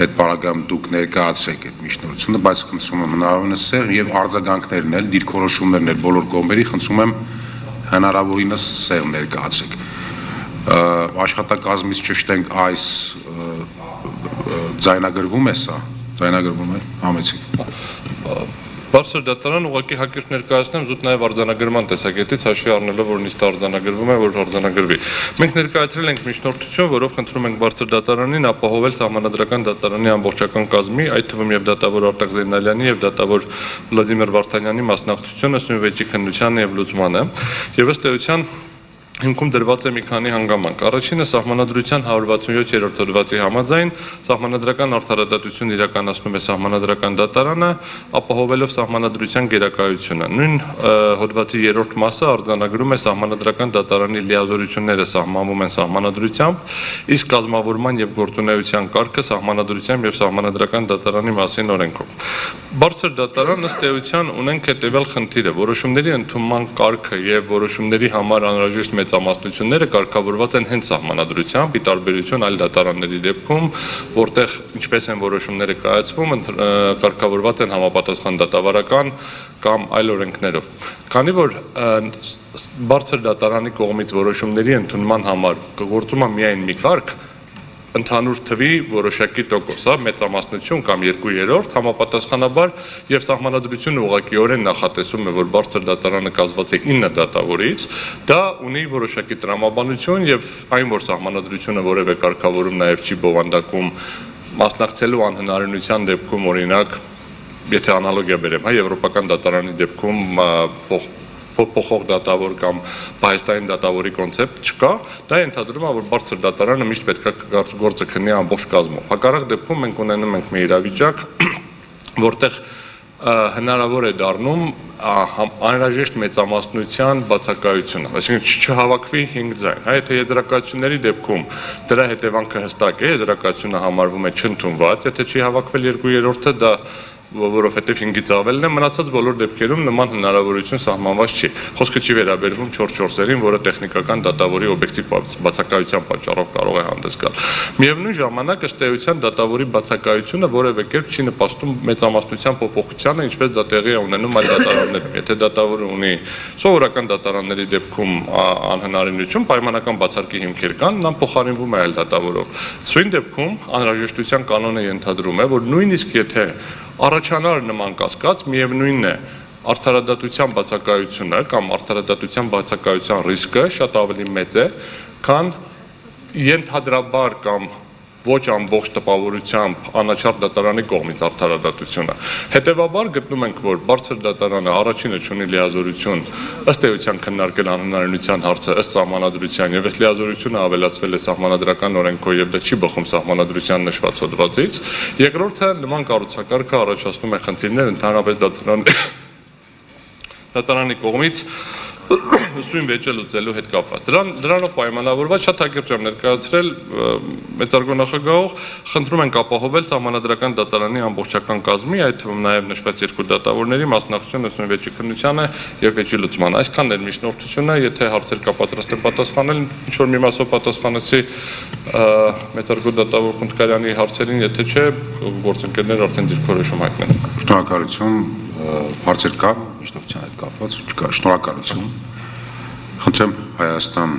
այդ պարագայում դուք ներկայացրեք այդ միջնորդությունը, բայց խնդրում եմ հնարավորինս սեղ եւ արձագանքներն էլ, դիրքորոշումներն էլ բոլոր կողմերի խնդրում եմ հնարավորինս սեղ ներկայացրեք։ Աշխատակազմից ճշտենք այս ձայնագրվում է սա, ձայնագրվում է, համեցեք։ Բարձր դատարան ուղղակի հակիրճ ներկայացնեմ զուտ նաև արձանագրման տեսակետից հաշվի առնելով, որ նիստը արձանագրվում է, որ արձանագրվի։ Մենք ներկայացրել ենք միջնորդություն, որով խնդրում ենք բարձր դատարանին ապահովել սահմանադրական դատարանի ամբողջական կազմի, այդ թվում եւ դատավոր Արտակ Զեյնալյանի եւ դատավոր Վլադիմիր Վարդանյանի մասնակցությունը սույն վեճի քննությանը եւ լուծմանը։ Եվ ըստ էության հիմքում դրված է մի քանի հանգամանք։ Առաջինը սահմանադրության 167-րդ հոդվածի համաձայն սահմանադրական արդարադատություն իրականացնում է սահմանադրական դատարանը, ապահովելով սահմանադրության գերակայությունը։ Նույն հոդվածի 3-րդ մասը արձանագրում է սահմանադրական դատարանի լիազորությունները սահմանվում են սահմանադրությամբ, իսկ կազմավորման եւ գործունեության կարգը սահմանադրությամբ եւ սահմանադրական դատարանի մասին օրենքով։ Բարձր դատարան ըստ էության ունենք հետեւյալ խնդիրը՝ որոշումների ընդունման կարգը եւ որոշումների համար անհրաժեշտ մեծամասնությունները կարգավորված են հենց սահմանադրությամբ, ի տարբերություն այլ դատարանների դեպքում, որտեղ ինչպես են որոշումները կայացվում, կարգավորված են համապատասխան դատավարական կամ այլ օրենքներով։ Քանի որ բարձր դատարանի կողմից որոշումների ընդունման համար գործում է միայն մի կարգ, ընդհանուր թվի որոշակի տոկոս, մեծամասնություն կամ 2/3 համապատասխանաբար եւ սահմանադրությունը ուղղակիորեն նախատեսում է, որ բարձր դատարանը կազմված է 9 դատավորից, դա ունի որոշակի տրամաբանություն եւ այն, որ սահմանադրությունը որևէ կարգավորում նաեւ չի բովանդակում մասնակցելու անհնարինության դեպքում, օրինակ, եթե անալոգիա բերեմ, եվրոպական դատարանի դեպքում փոխող դատավոր կամ պահեստային դատավորի կոնցեպտ չկա, դա ենթադրում է, որ բարձր դատարանը միշտ պետք է գործը քննի ամբողջ կազմով։ Հակառակ դեպքում մենք ունենում ենք մի իրավիճակ, որտեղ հնարավոր է դառնում անհրաժեշտ մեծամասնության բացակայությունը, այսինքն չհավաքվի 5 ձայն, եթե եզրակացությունների դեպքում դրա հետևանքը հստակ է, եզրակացությունը համարվում է չընդունված, եթե չի հավաքվել 2/3-ը, դա որովհետև 5-ից ավելն է, մնացած բոլոր դեպքերում նման հնարավորություն սահմանված չի։ Խոսքը չի վերաբերվում 4/4-ին, որը տեխնիկական դատավորի օբյեկտիվ բացակայության պատճառով կարող է հանդես գալ։ Միևնույն ժամանակ ըստ էության դատավորի բացակայությունը որևէ կերպ չի նպաստում մեծամասնության փոփոխությանը, ինչպես դա տեղի է ունենում այլ դատարաններում։ Եթե դատավորը ունի սովորական դատարանների դեպքում անհնարինություն, պայմանական բացարկի հիմքեր կան, նա փոխարինվում է այլ դատավորով։ Սույն դեպքում անհրաժեշտության կանոնը ենթադրում է, որ նույնիսկ եթե առաջանար նման կասկած, միևնույնն է, արդարադատության բացակայությունը կամ արդարադատության բացակայության ռիսկը շատ ավելի մեծ է, քան ենթադրաբար կամ ոչ ամբողջ տպավորությամբ անաչառ դատարանի կողմից արդարադատությունը։ Հետևաբար գտնում ենք, որ բարձր դատարանը առաջինը չունի լիազորություն ըստ էության քննարկել անհնարինության հարցը ըստ սահմանադրության եւ այս լիազորությունը ավելացվել է սահմանադրական օրենքով եւ դա չի բխում սահմանադրության նշված հոդվածից։ Երկրորդը նման կառուցակարգը առաջացնում է խնդիրներ ընդհանրապես դատարանի կողմից սույն վեճը լուծելու հետ կապված։ Դրանով պայմանավորված շատ հակիրճ եմ ներկայացրել մեծարգո նախագահող, խնդրում ենք ապահովել սահմանադրական դատարանի ամբողջական կազմի, այդ թվում նաև նշված 2 դատավորների մասնակցությունը սույն վեճի քննությանը եւ վեճի լուծմանը։ Այսքանն էր միջնորդությունը, եթե հարցեր կա պատրաստ եմ պատասխանել, ինչ որ մի մասով պատասխանեցի մեծարգո դատավոր Խունդկարյանի հարցերին, եթե չէ, գործընկերներ արդեն դիրքորոշում հայտնեն։ Շնորհակալություն, հարցեր կա միջնորդության հետ կապված, չկա, շնորհակալություն։ Խնդրեմ Հայաստան